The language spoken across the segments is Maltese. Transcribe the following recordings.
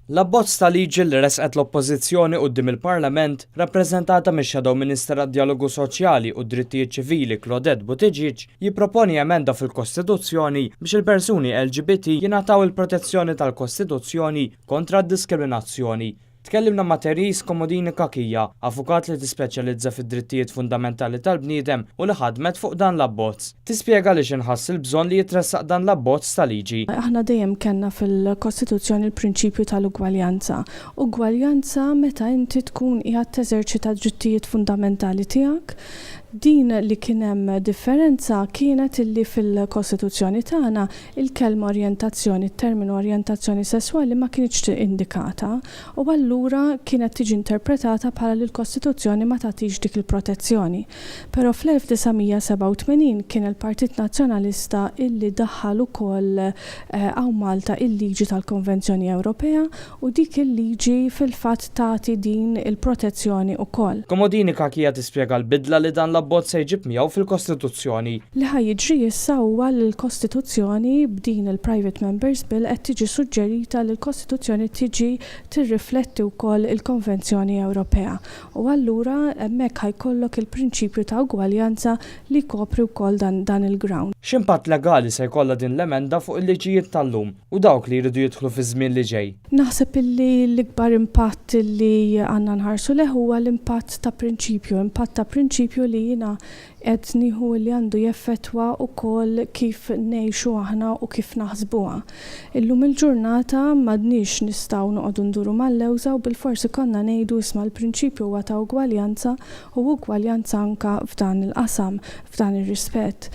L-abbozz ta' liġi li resqet l-Oppożizzjoni quddiem il-Parlament, rappreżentata mix-Shadow Minister għad-Dialogu Soċjali u d-Drittijiet Ċivili Claudette Buttigieg, jipproponi emenda fil-Kostituzzjoni biex il-persuni LGBT jingħataw il-protezzjoni tal-Kostituzzjoni kontra d-diskriminazzjoni. Tkellimna ma' Therese Komodini Kakija, avukat li tispeċjalizza fid-drittijiet fundamentali tal-bniedem u li ħadmet fuq dan l-abbozz. Tispjega li x'inħass il-bżonn li jitressaq dan l-abbozz ta' liġi. Aħna dejjem kellna fil-Kostituzzjoni l-prinċipju tal-ugwaljanza. Ugwaljanza meta inti tkun qiegħed teżerċita d-drittijiet fundamentali tiegħek. Din li kien hemm differenza kienet illi fil-Kostituzzjoni tagħna il-kelma orjentazzjoni, il-terminu orjentazzjoni sesswali ma kienx indikata u allura kienet tiġi interpretata bħala li l-Kostituzzjoni ma tagħtix dik il-protezzjoni. Però fl-1987 kien il-Partit Nazzjonalista illi daħħal ukoll hawn Malta il-liġi tal-Konvenzjoni Ewropea u dik il-liġi fil-fatt tagħti din il-protezzjoni ukoll. Komodini Kakija tispjega l-bidla li dan l-abbozz se jġib miegħu fil-Kostituzzjoni. Li ħajjiġri issa huwa li l-Kostituzzjoni b'din il-Private Members Bill qed tiġi suġġerita li l-Kostituzzjoni tiġi tirrifletti wkoll il-Konvenzjoni Ewropea. U allura hemmhekk ħajkollok il-prinċipju ta' ugwaljanza li kopri wkoll dan il-ground. X'impatt legali se jkollha din l-emenda fuq il-liġijiet tal-lum u dawk li jridu jidħlu fi żmien li ġej? Naħseb illi l-ikbar impatt li għandna nħarsu leh huwa l-impatt ta' prinċipju li jiena qed nieħu li għandu jeffettwa wkoll kif ngħixu aħna u kif naħsbuha. Illum il-ġurnata m'għadniex nistgħu noqogħdu nduru mal-lewża u bilforsi konna ngħidu isma' l-prinċipju huwa ta' ugwaljanza u ugwaljanza anke f'dan il-qasam, f'dan ir-rispett.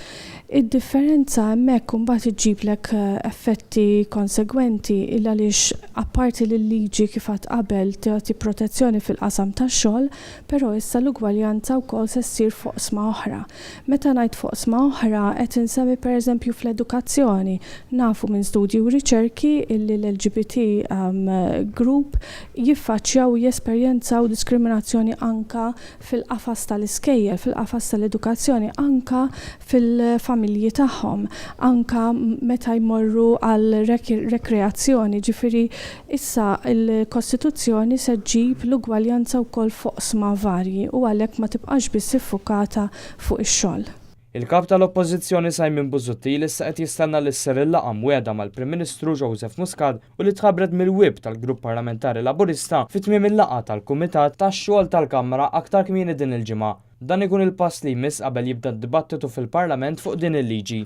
Id-differenza hemmhekk imbagħad iġġiblek effetti konsegwenti il għaliex apparti li l-liġi kif qatt qabel tagħti protezzjoni fil-qasam tax-xogħol, però issa l-ugwaljanza wkoll se ssir fuq oqsma oħra. Meta ngħid fuq oqsma oħra qed insemmi pereżempju fl-edukazzjoni. Nafu minn studji u riċerki illi l-LGBT group jiffaċċjaw u jesperjenzaw diskriminazzjoni anka fil-qafas tal-iskejjel, fil-qafas tal-edukazzjoni, anka fil-familji tagħhom, anka meta jmorru għal rekreazzjoni, ġifieri issa l-Kostituzzjoni se ġġib l-ugwaljanza wkoll fuq oqsma varji u għalhekk ma tibqax biss iffukata fuq ix-xogħol. Il-kap tal-Oppożizzjoni Simon Busuttil issa qed jistenna li ssir il-laqgħa mwiegħda mal-Prim Ministru Joseph Muscat u li tħabbret mill-wib tal-Grupp Parlamentari Laburista fit-tmiem il-laqgħa tal-Kumitat tax-xogħol tal-Kamra aktar kmieni din il-ġimgħa. Dan ikun il-pass li jmiss qabel jibda d-dibattitu fil-Parlament fuq din il-liġi.